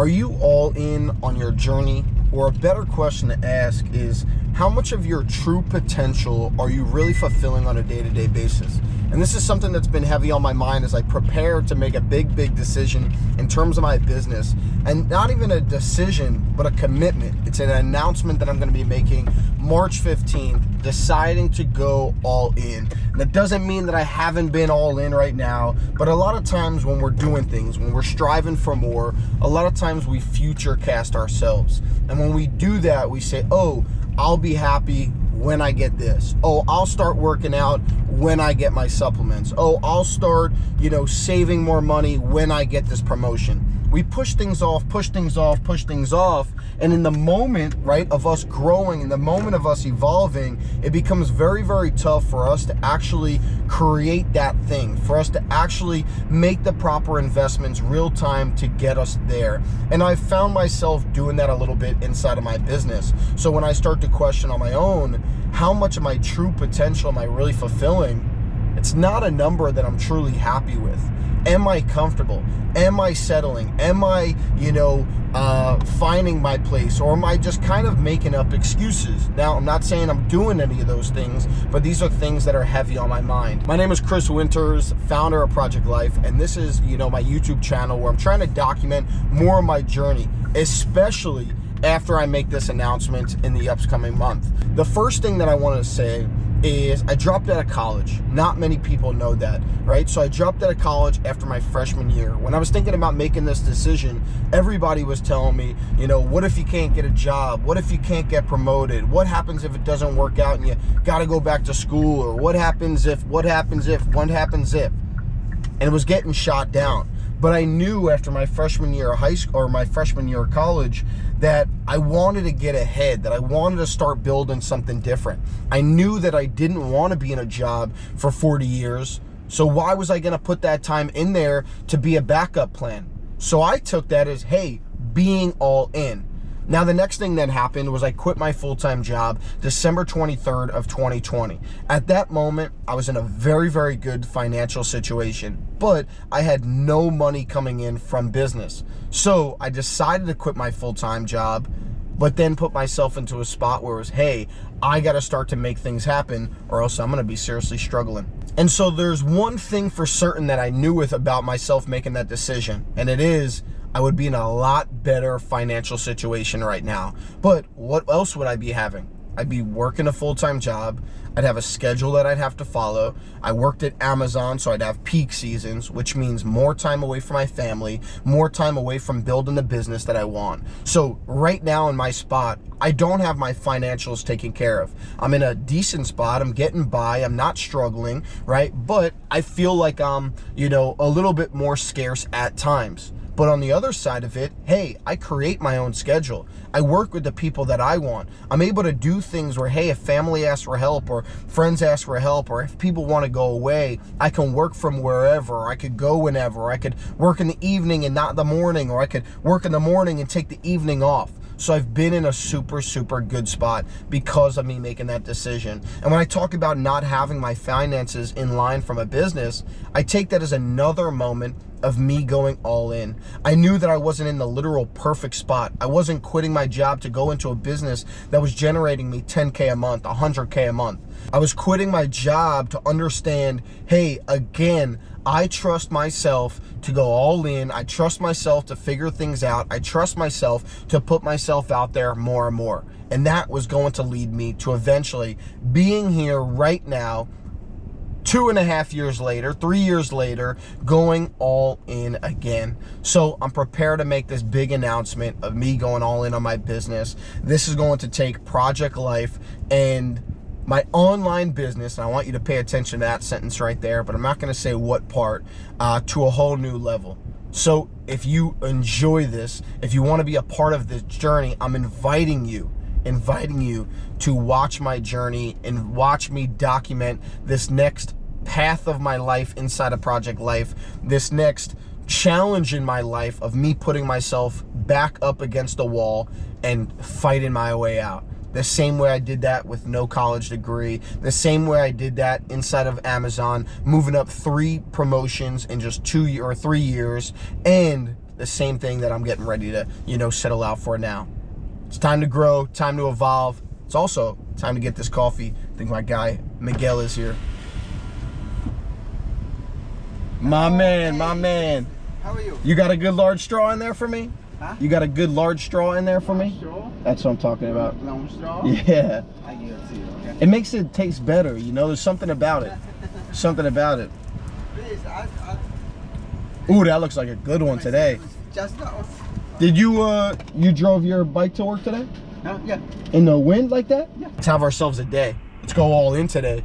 Are you all in on your journey? Or a better question to ask is, how much of your true potential are you really fulfilling on a day-to-day basis? And this is something that's been heavy on my mind as I prepare to make a big decision in terms of my business. And not even a decision, but a commitment. It's an announcement that I'm going to be making March 15th, deciding to go all in. And that doesn't mean that I haven't been all in right now, but a lot of times when we're doing things, when we're striving for more, a lot of times we future cast ourselves. And when we do that, we say, oh, I'll be happy when I get this. Oh, I'll start working out when I get my supplements. Oh, I'll start, saving more money when I get this promotion. We push things off, and in the moment, right, of us growing, in the moment of us evolving, it becomes very tough for us to actually create that thing, for us to actually make the proper investments real time to get us there. And I've found myself doing that a little bit inside of my business. So when I start to question on my own, how much of my true potential am I really fulfilling? It's not a number that I'm truly happy with. Am I comfortable? Am I settling? Am I, finding my place? Or am I just kind of making up excuses? Now, I'm not saying I'm doing any of those things, but these are things that are heavy on my mind. My name is Chris Winters, founder of Project Life, and this is, my YouTube channel where I'm trying to document more of my journey, especially after I make this announcement in the upcoming month. The first thing that I want to say is I dropped out of college. Not many people know that, right? So I dropped out of college after my freshman year. When I was thinking about making this decision, everybody was telling me, what if you can't get a job? What if you can't get promoted? What happens if it doesn't work out and you got to go back to school? Or what happens if? And it was getting shot down. But I knew after my freshman year of high school or my freshman year of college that I wanted to get ahead, that I wanted to start building something different. I knew that I didn't want to be in a job for 40 years. So why was I going to put that time in there to be a backup plan? So I took that as, hey, being all in. Now, the next thing that happened was I quit my full-time job December 23rd of 2020. At that moment, I was in a very good financial situation, but I had no money coming in from business. So I decided to quit my full-time job, but then put myself into a spot where it was, hey, I got to start to make things happen or else I'm going to be seriously struggling. And so there's one thing for certain that I knew about myself making that decision, and it is I would be in a lot better financial situation right now. But what else would I be having? I'd be working a full-time job. I'd have a schedule that I'd have to follow. I worked at Amazon, so I'd have peak seasons, which means more time away from my family, more time away from building the business that I want. So right now in my spot, I don't have my financials taken care of. I'm in a decent spot. I'm getting by. I'm not struggling, right? But I feel like I'm, a little bit more scarce at times. But on the other side of it, hey, I create my own schedule. I work with the people that I want. I'm able to do things where, hey, if family asks for help or friends ask for help, or if people want to go away, I can work from wherever. I could go whenever. I could work in the evening and not the morning, or I could work in the morning and take the evening off. So I've been in a super good spot because of me making that decision. And when I talk about not having my finances in line from a business, I take that as another moment of me going all in. I knew that I wasn't in the literal perfect spot. I wasn't quitting my job to go into a business that was generating me 10K a month, 100K a month. I was quitting my job to understand, hey, again, I trust myself to go all in. I trust myself to figure things out. I trust myself to put myself out there more and more. And that was going to lead me to eventually being here right now, 2.5 years later, 3 years later, going all in again. So I'm prepared to make this big announcement of me going all in on my business. This is going to take Project Life and my online business, and I want you to pay attention to that sentence right there, but I'm not going to say what part, to a whole new level. So if you enjoy this, if you want to be a part of this journey, I'm inviting you to watch my journey and watch me document this next path of my life inside of Project Life, this next challenge in my life of me putting myself back up against the wall and fighting my way out. The same way I did that with no college degree, the same way I did that inside of Amazon, moving up 3 promotions in just 2 or 3 years, and the same thing that I'm getting ready to, you know, settle out for now. It's time to grow, time to evolve. It's also time to get this coffee. I think my guy Miguel is here. My man. How are you? You got a good large straw in there for me? Huh? You got a good large straw in there for me? Straw? That's what I'm talking about. Long straw? Yeah. I give it to you, okay? It makes it taste better, you know? There's something about it. Something about it. Please, Ooh, that looks like a good one today. Just now. Did you drove your bike to work today? Huh? Yeah. In the wind like that? Yeah. Let's have ourselves a day. Let's go all in today.